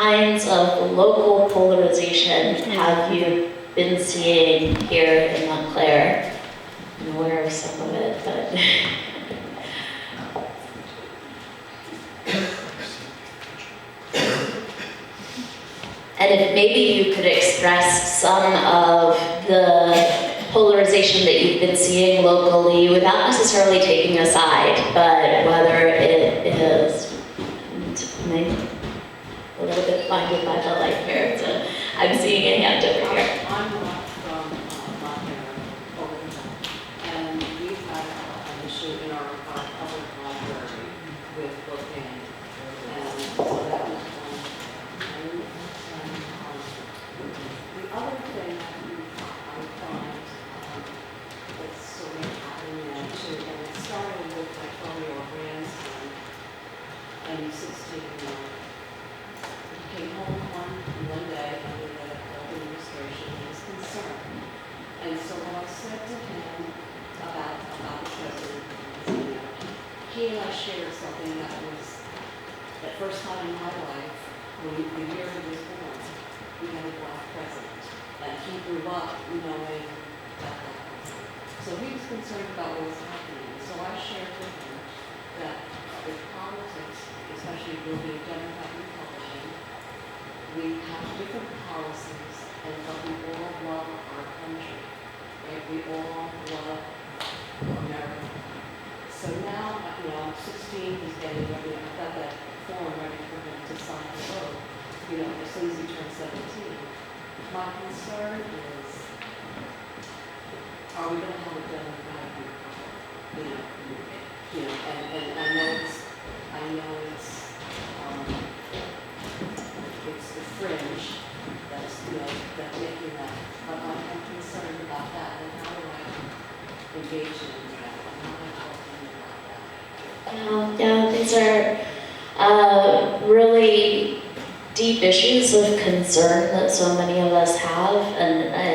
kinds of local polarization have you been seeing here in Montclair? I'm aware of some of it, but and if maybe you could express some of the polarization that you've been seeing locally without necessarily taking a side, but whether it is, and I'm a little bit blinded by the light here, so I'm seeing a hand over here. I'm not from Montclair, Oregon, and we've had an issue in our public library with book banning, and so that was one thing. The other thing I find that's sort of happening now too, and it started with my 12-year-old grandson, and he's 16 now. He came home one day under the administration and was concerned. And so what I said to him about the president, he and I shared something that was the first time in my life, when the year he was born, we had a black president. And he grew up knowing that black president. So he was concerned about what was happening. So I shared with him that with politics, especially being Democrat and Republican, we have different policies, but we all love our country, right? We all love America. So now, I'm 16, he's getting ready, I've got that form ready for him to sign the vote, as soon as he turns 17. My concern is, are we going to have a Democratic Republic? And I know it's the fringe that's making that. But I'm concerned about that, and how do I engage in that? I'm not talking about that. Yeah, these are really deep issues of concern that so many of us have, and I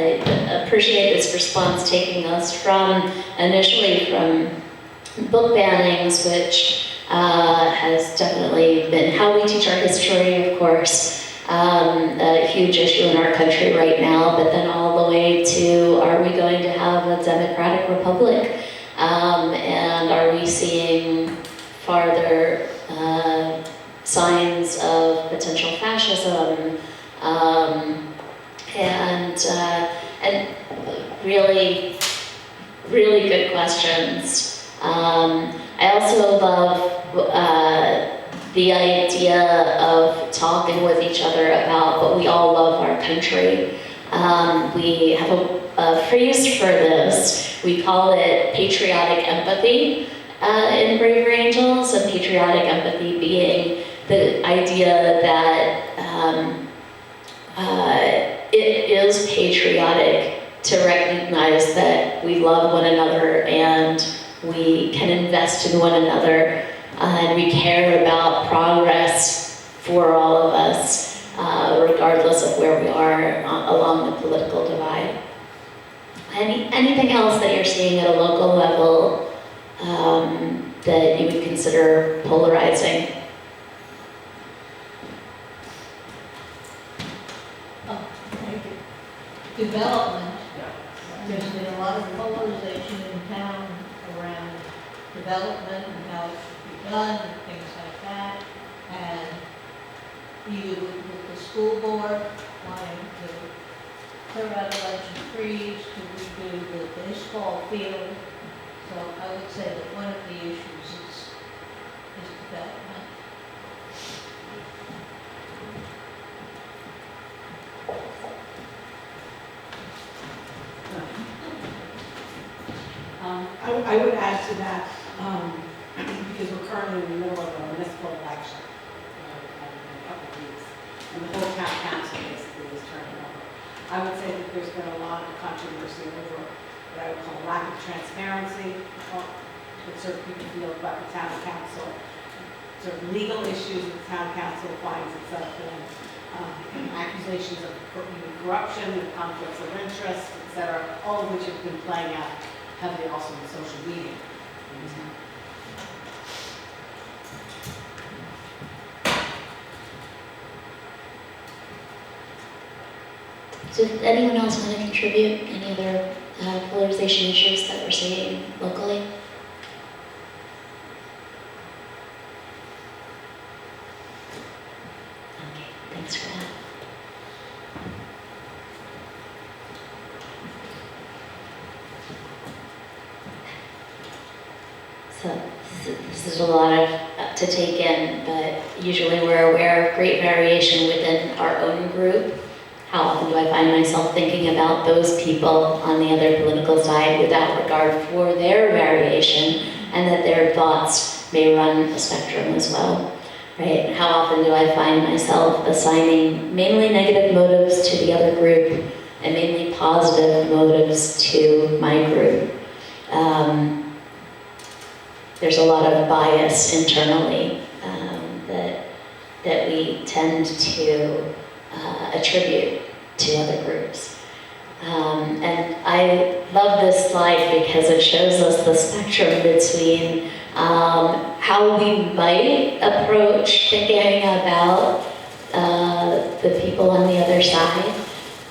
appreciate this response taking us initially from book bannings, which has definitely been how we teach our history, of course, a huge issue in our country right now, but then all the way to, are we going to have a democratic republic? And are we seeing farther signs of potential fascism? And really, really good questions. I also love the idea of talking with each other about, but we all love our country. We have a phrase for this. We call it patriotic empathy in Braver Angels, and patriotic empathy being the idea that it is patriotic to recognize that we love one another and we can invest in one another, and we care about progress for all of us, regardless of where we are along the political divide. Anything else that you're seeing at a local level that you would consider polarizing? Oh, thank you. Development. There's been a lot of polarization in town around development and how it should be done and things like that. And you, with the school board, wanting to clear out a bunch of trees to redo the baseball field. So I would say that one of the issues is development. I would add to that, because we're currently in the middle of a municipal election in a couple of weeks, and the whole town council basically is turning over. I would say that there's been a lot of controversy over what I would call lack of transparency, that certain people feel about the town council, certain legal issues that the town council finds itself in, accusations of corruption, conflicts of interest, etc., all of which have been playing out heavily also in social media. Did anyone else want to contribute? Any other polarization issues that we're seeing locally? Okay, thanks for that. So this is a lot to take in, but usually we're aware of great variation within our own group. How often do I find myself thinking about those people on the other political side without regard for their variation and that their thoughts may run a spectrum as well, right? How often do I find myself assigning mainly negative motives to the other group and mainly positive motives to my group? There's a lot of bias internally that we tend to attribute to other groups. And I love this slide because it shows us the spectrum between how we might approach thinking about the people on the other side.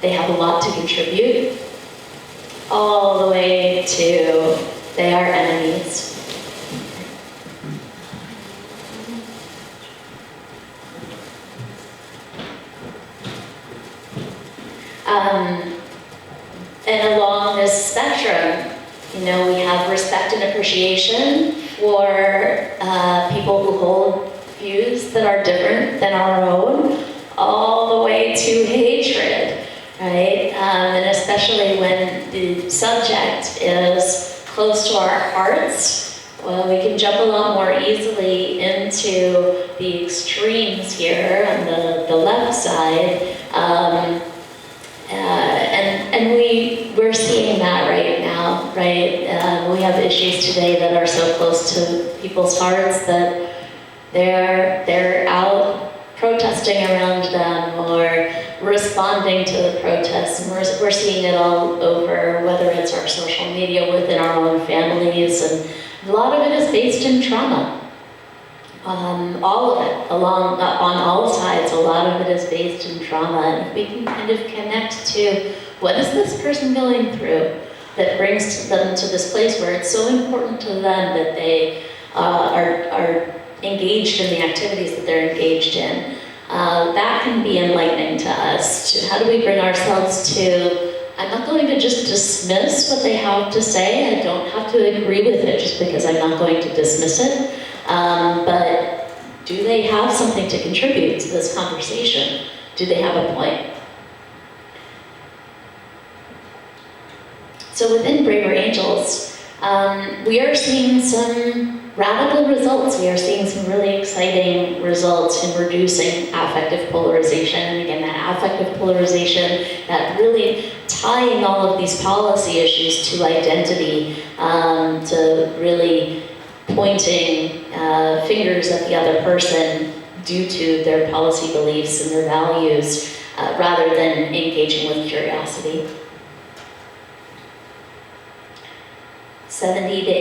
They have a lot to contribute, all the way to they are enemies. And along this spectrum, you know, we have respect and appreciation for people who hold views that are different than our own, all the way to hatred, right? And especially when the subject is close to our hearts, well, we can jump a lot more easily into the extremes here on the left side. And we're seeing that right now, right? We have issues today that are so close to people's hearts that they're out protesting around them or responding to the protests. And we're seeing it all over, whether it's our social media within our own families, and a lot of it is based in trauma. All of it, on all sides, a lot of it is based in trauma. And if we can kind of connect to what is this person going through that brings them to this place where it's so important to them that they are engaged in the activities that they're engaged in, that can be enlightening to us. How do we bring ourselves to, I'm not going to just dismiss what they have to say. I don't have to agree with it just because I'm not going to dismiss it. But do they have something to contribute to this conversation? Do they have a point? So within Braver Angels, we are seeing some radical results. We are seeing some really exciting results in reducing affective polarization. And again, that affective polarization, that really tying all of these policy issues to identity, to really pointing fingers at the other person due to their policy beliefs and their values, rather than engaging with curiosity. 70 to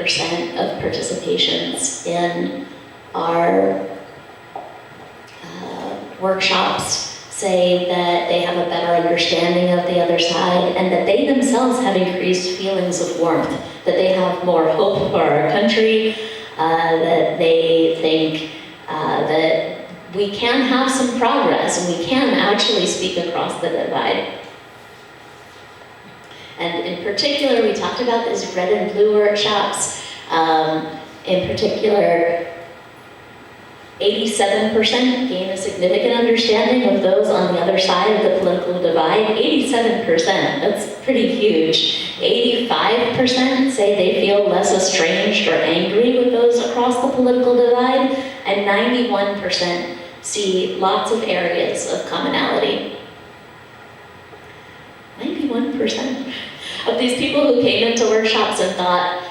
80% of participations in our workshops say that they have a better understanding of the other side and that they themselves have increased feelings of warmth, that they have more hope for our country, that they think that we can have some progress and we can actually speak across the divide. And in particular, we talked about these red and blue workshops. In particular, 87% gain a significant understanding of those on the other side of the political divide. 87%, that's pretty huge. 85% say they feel less estranged or angry with those across the political divide. And 91% see lots of areas of commonality. 91% of these people who came into workshops and thought,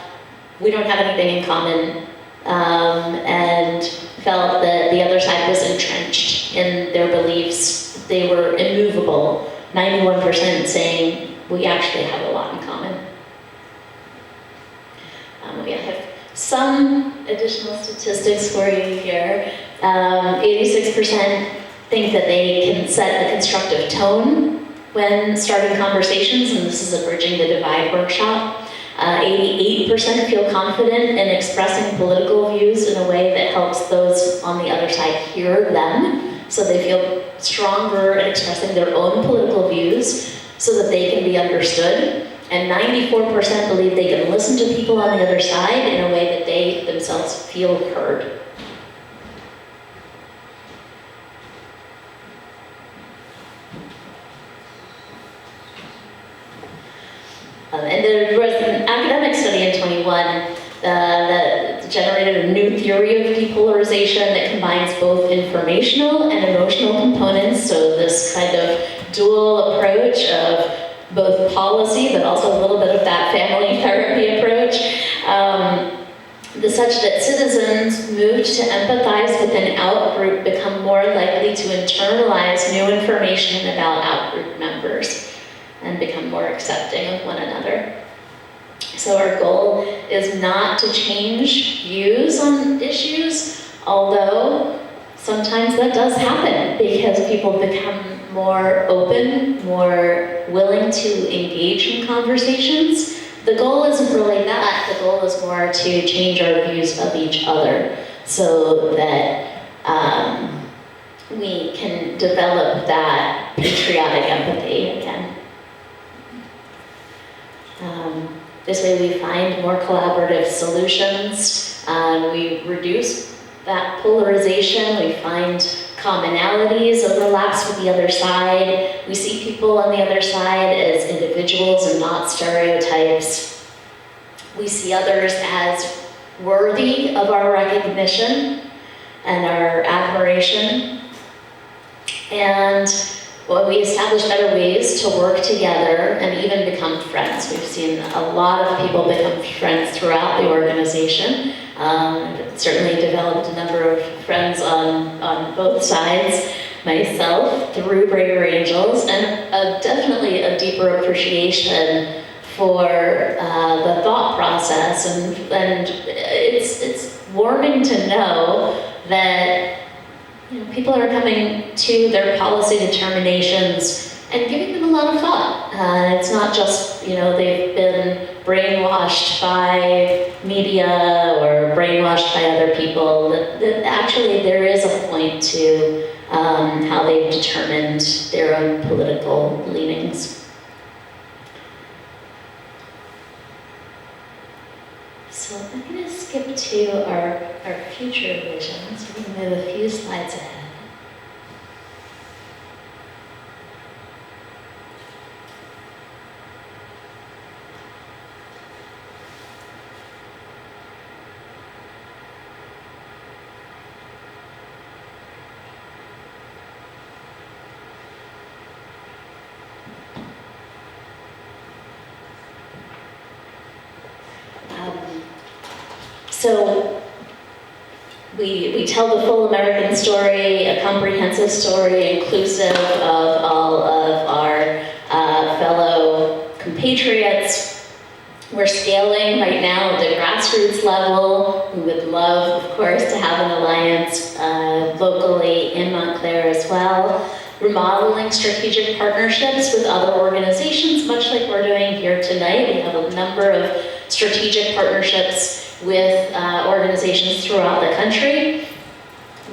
we don't have anything in common, and felt that the other side was entrenched in their beliefs. They were immovable. 91% saying, we actually have a lot in common. We have some additional statistics for you here. 86% think that they can set a constructive tone when starting conversations, and this is a Bridging the Divide workshop. 88% feel confident in expressing political views in a way that helps those on the other side hear them, so they feel stronger in expressing their own political views so that they can be understood. And 94% believe they can listen to people on the other side in a way that they themselves feel heard. And there was an academic study in 21 that generated a new theory of depolarization that combines both informational and emotional components. So this kind of dual approach of both policy, but also a little bit of that family therapy approach, such that citizens moved to empathize with an out-group become more likely to internalize new information about out-group members and become more accepting of one another. So our goal is not to change views on issues, although sometimes that does happen because people become more open, more willing to engage in conversations. The goal isn't really that. The goal is more to change our views of each other so that we can develop that patriotic empathy again. This way we find more collaborative solutions, we reduce that polarization, we find commonalities, overlaps with the other side. We see people on the other side as individuals and not stereotypes. We see others as worthy of our recognition and our admiration. And well, we establish better ways to work together and even become friends. We've seen a lot of people become friends throughout the organization. Certainly developed a number of friends on both sides, myself, through Braver Angels, and definitely a deeper appreciation for the thought process. And it's warming to know that people are coming to their policy determinations and giving them a lot of thought. It's not just, they've been brainwashed by media or brainwashed by other people. That actually there is a point to how they've determined their own political leanings. So I'm going to skip to our future visions. We're going to move a few slides ahead. So we tell the full American story, a comprehensive story inclusive of all of our fellow compatriots. We're scaling right now at the grassroots level. We would love, of course, to have an alliance locally in Montclair as well. We're modeling strategic partnerships with other organizations, much like we're doing here tonight. We have a number of strategic partnerships with organizations throughout the country.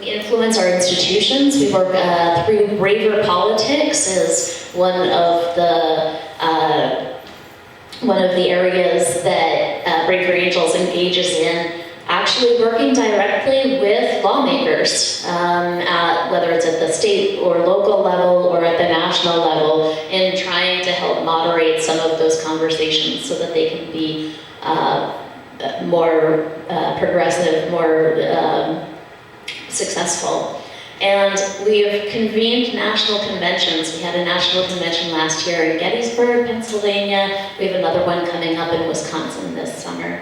We influence our institutions. We work through Braver Politics is one of the areas that Braver Angels engages in, actually working directly with lawmakers, whether it's at the state or local level or at the national level, in trying to help moderate some of those conversations so that they can be more progressive, more successful. And we have convened national conventions. We had a national convention last year in Gettysburg, Pennsylvania. We have another one coming up in Wisconsin this summer.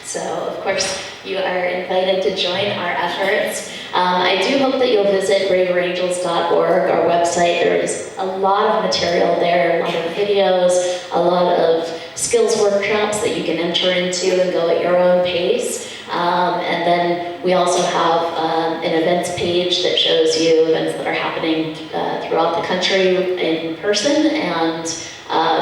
So, of course, you are invited to join our efforts. I do hope that you'll visit braverangels.org, our website. There is a lot of material there, a lot of videos, a lot of skills workshops that you can enter into and go at your own pace. And then We also have an events page that shows you events that are happening throughout the country in person and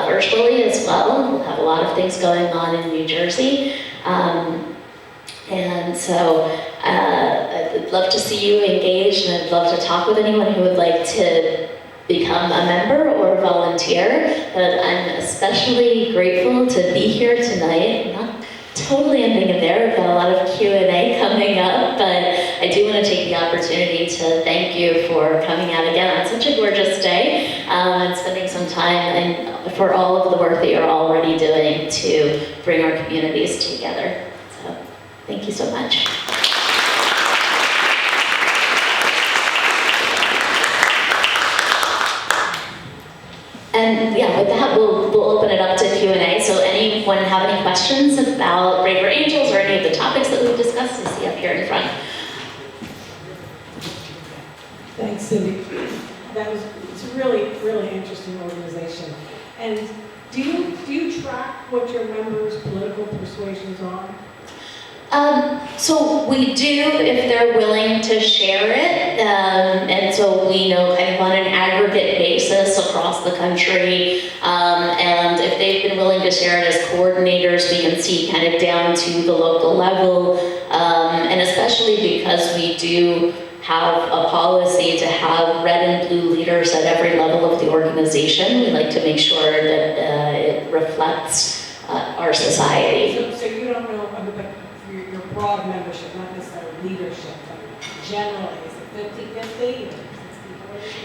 virtually as well. We'll have a lot of things going on in New Jersey. And so I'd love to see you engaged, and I'd love to talk with anyone who would like to become a member or volunteer. But I'm especially grateful to be here tonight. I'm not totally ending it there. We've got a lot of Q&A coming up, but I do want to take the opportunity to thank you for coming out again on such a gorgeous day and spending some time, and for all of the work that you're already doing to bring our communities together. So thank you so much. And yeah, with that, we'll open it up to Q&A. So anyone have any questions about Braver Angels or any of the topics that we've discussed? I see up here in front. Thanks, Cindy. It's a really, really interesting organization. And do you track what your members' political persuasions are? So we do if they're willing to share it, and so we know kind of on an aggregate basis across the country, and if they've been willing to share it as coordinators, we can see kind of down to the local level, and especially because we do have a policy to have red and blue leaders at every level of the organization. We like to make sure that it reflects our society. So you don't know, but your broad membership, not necessarily leadership, but generally, is it 50-50 or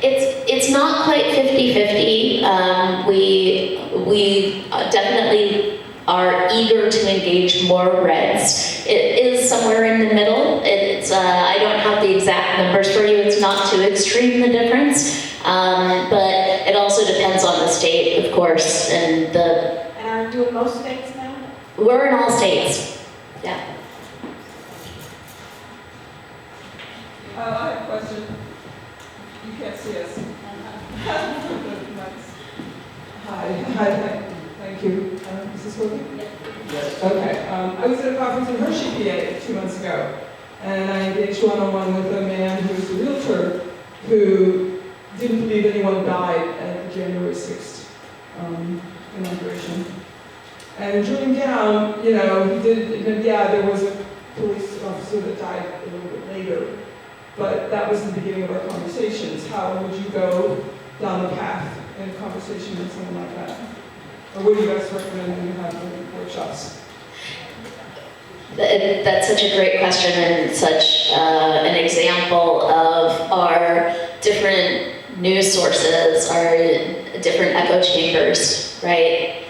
60-40? It's not quite 50-50. We definitely are eager to engage more Reds. It is somewhere in the middle. It's I don't have the exact numbers for you. It's not too extreme, the difference, but it also depends on the state, of course, and the. And are you in most states now? We're in all states. Yeah. I have a question. You can't see us. Hi, thank you. Is this working? Yes. Okay. I was at a conference in Hershey, PA 2 months ago, and I engaged one-on-one with a man who was a realtor who didn't believe anyone died at the January 6th inauguration. And drilling down, he did, there was a police officer that died a little bit later. But that was the beginning of our conversations. How would you go down the path in a conversation with someone like that? Or what do you guys recommend when you have workshops? That's such a great question, and such an example of our different news sources, our different echo chambers, right?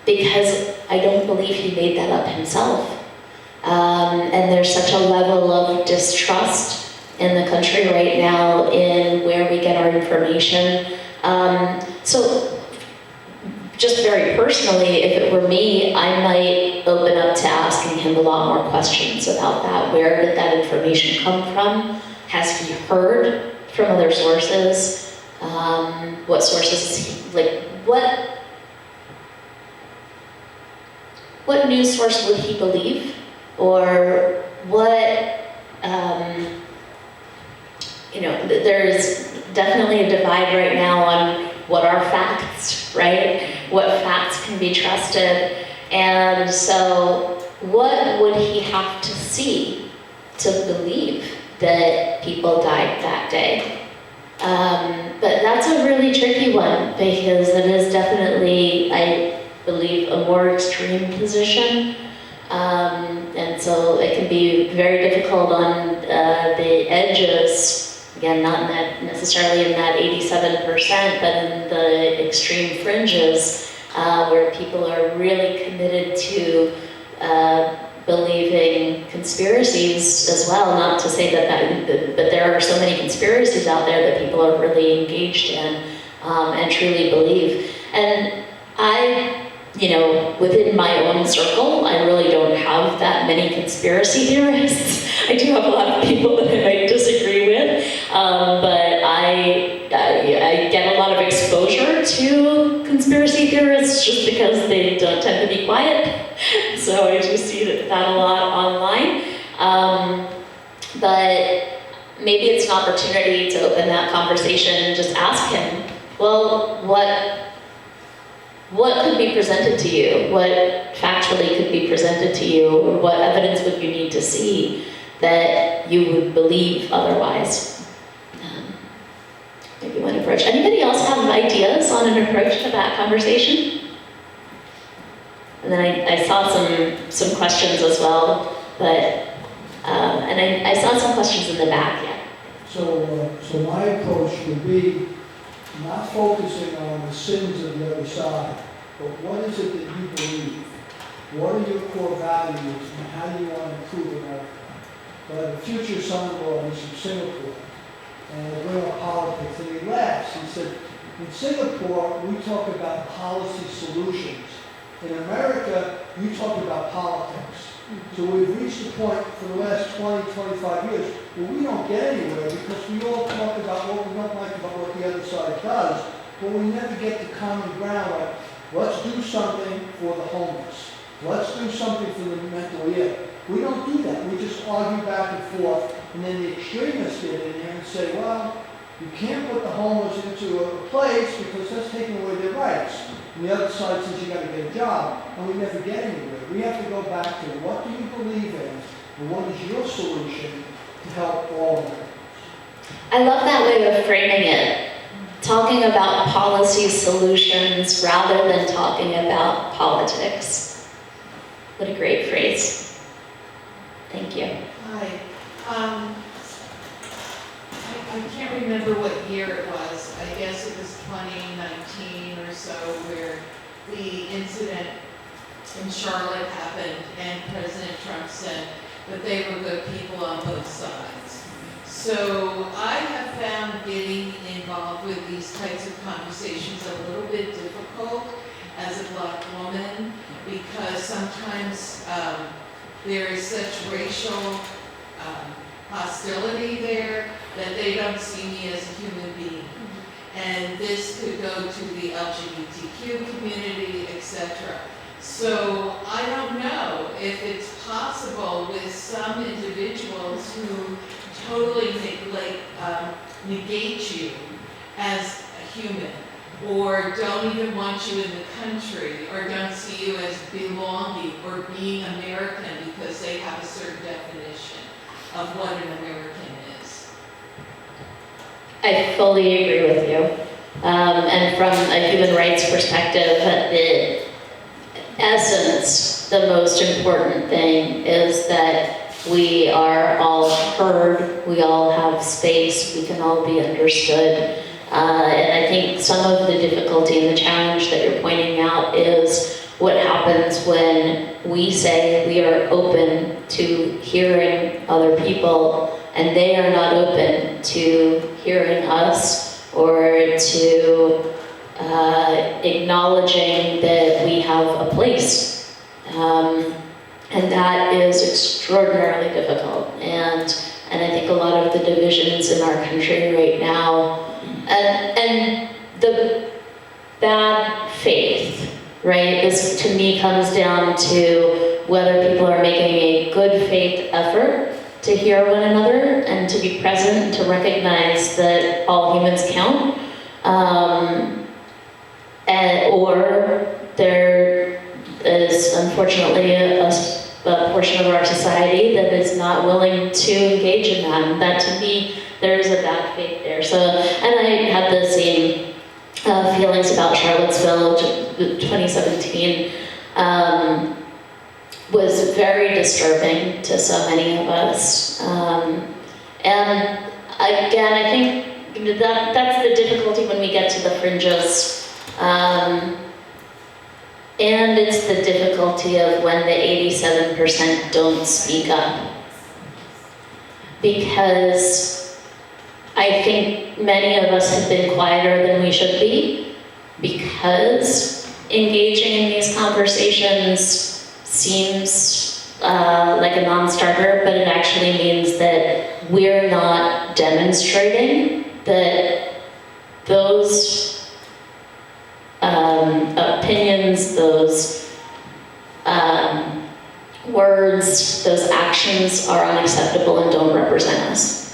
Because I don't believe he made that up himself. And there's such a level of distrust in the country right now in where we get our information. So just very personally, if it were me, I might open up to asking him a lot more questions about that. Where did that information come from? Has he heard from other sources? What sources, what news source would he believe? Or what, there's definitely a divide right now on what are facts, right? What facts can be trusted. And so what would he have to see to believe that people died that day? But that's a really tricky one, because it is definitely, I believe, a more extreme position. And so it can be very difficult on the edges, again, not necessarily in that 87%, but in the extreme fringes, where people are really committed to believing conspiracies as well. Not to say but there are so many conspiracies out there that people are really engaged in and truly believe. And within my own circle, I really don't have that many conspiracy theorists. I do have a lot of people that I might disagree with, but I get a lot of exposure to conspiracy theorists just because they don't tend to be quiet. So I do see that a lot online. maybe it's an opportunity to open that conversation and just ask him, well, what could be presented to you? What factually could be presented to you? Or what evidence would you need to see that you would believe otherwise? Maybe one approach. Anybody else have ideas on an approach to that conversation? And then I saw some questions as well, but, and I saw some questions in the back, yeah. So my approach would be not focusing on the sins of the other side, but what is it that you believe? What are your core values and how do you want to improve America? But a future son-in-law was from Singapore, and I bring up politics, and he laughs. He said, in Singapore, we talk about policy solutions. In America, you talk about politics. So we've reached a point for the last 20, 25 years where we don't get anywhere because we all talk about what we don't like about what the other side does, but we never get to common ground like, let's do something for the homeless. Let's do something for the mentally ill. We don't do that. We just argue back and forth, and then the extremists get in there and say, well, you can't put the homeless into a place because that's taking away their rights. And the other side says you got to get a job, and we never get anywhere. We have to go back to what do you believe in, and what is your solution to help all Americans? I love that way of framing it. Talking about policy solutions rather than talking about politics. What a great phrase. Thank you. Hi. I can't remember what year it was. I guess it was 2019 or so where the incident in Charlotte happened and President Trump said that they were good people on both sides. So I have found getting involved with these types of conversations a little bit difficult as a Black woman because sometimes there is such racial hostility there that they don't see me as a human being. And this could go to the LGBTQ community, etc. So I don't know if it's possible with some individuals who totally negate you as a human, or don't even want you in the country, or don't see you as belonging or being American because they have a certain definition of what an American is. I fully agree with you. And from a human rights perspective, the essence, the most important thing is that we are all heard, we all have space, we can all be understood. And I think some of the difficulty and the challenge that you're pointing out is what happens when we say we are open to hearing other people and they are not open to hearing us or to acknowledging that we have a place. And that is extraordinarily difficult. And I think a lot of the divisions in our country right now, and the bad faith, right? This to me comes down to whether people are making a good faith effort to hear one another and to be present and to recognize that all humans count, or there is unfortunately a portion of our society that is not willing to engage in that. And that to me, there is a bad faith there. So, and I had the same feelings about Charlottesville 2017. Was very disturbing to so many of us. And again, I think that's the difficulty when we get to the fringes. And it's the difficulty of when the 87% don't speak up. Because I think many of us have been quieter than we should be, because engaging in these conversations seems like a non-starter, but it actually means that we're not demonstrating that those opinions, those words, those actions are unacceptable and don't represent us.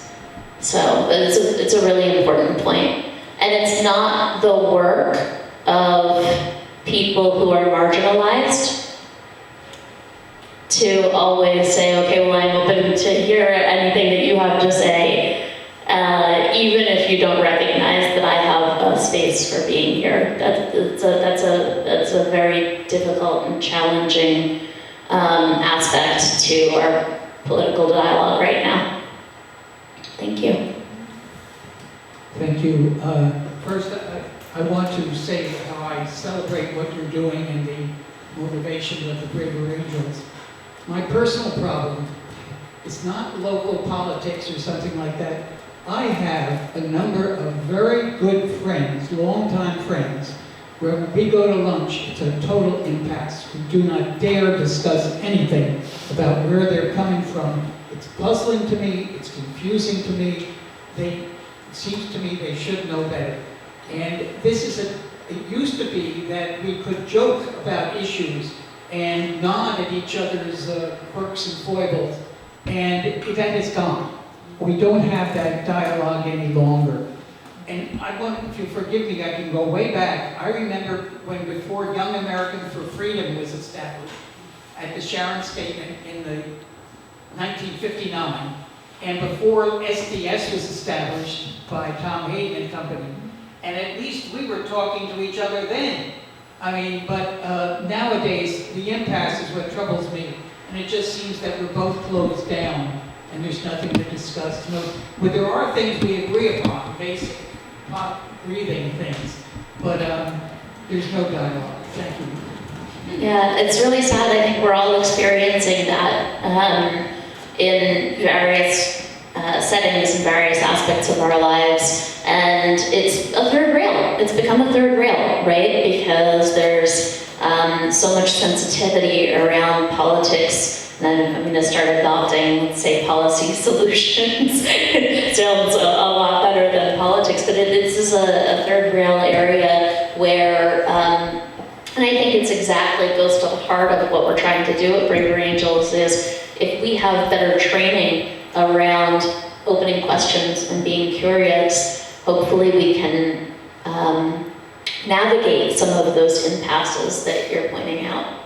So it's a really important point. And it's not the work of people who are marginalized to always say, okay, well, I'm open to hear anything that you have to say, even if you don't recognize that I have a space for being here. That's a very difficult and challenging aspect to our political dialogue right now. Thank you. Thank you. First, I want to say how I celebrate what you're doing and the motivation of the Braver Angels. My personal problem is not local politics or something like that. I have a number of very good friends, longtime friends, where when we go to lunch, it's a total impasse. We do not dare discuss anything about where they're coming from. It's puzzling to me, it's confusing to me. It seems to me they should know better. And it used to be that we could joke about issues and nod at each other's quirks and foibles, and that is gone. We don't have that dialogue any longer. And I want, if you forgive me, I can go way back. I remember when before Young Americans for Freedom was established at the Sharon Statement in the 1959, and before SDS was established by Tom Hayden and company. And at least we were talking to each other then. I mean, but nowadays, the impasse is what troubles me. And it just seems that we're both closed down and there's nothing to discuss. But there are things we agree upon, basic pop breathing things, but there's no dialogue. Thank you. Yeah, it's really sad. I think we're all experiencing that in various settings and various aspects of our lives. And it's a third rail. It's become a third rail, right? Because there's so much sensitivity around politics. And I'm going to start adopting, let's say, policy solutions. It sounds a lot better than politics, but this is a third rail area where, and I think it's exactly goes to the heart of what we're trying to do at Braver Angels is if we have better training around opening questions and being curious, hopefully we can navigate some of those impasses that you're pointing out.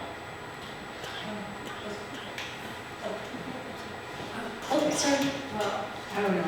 Oh, sorry. Well, I don't know,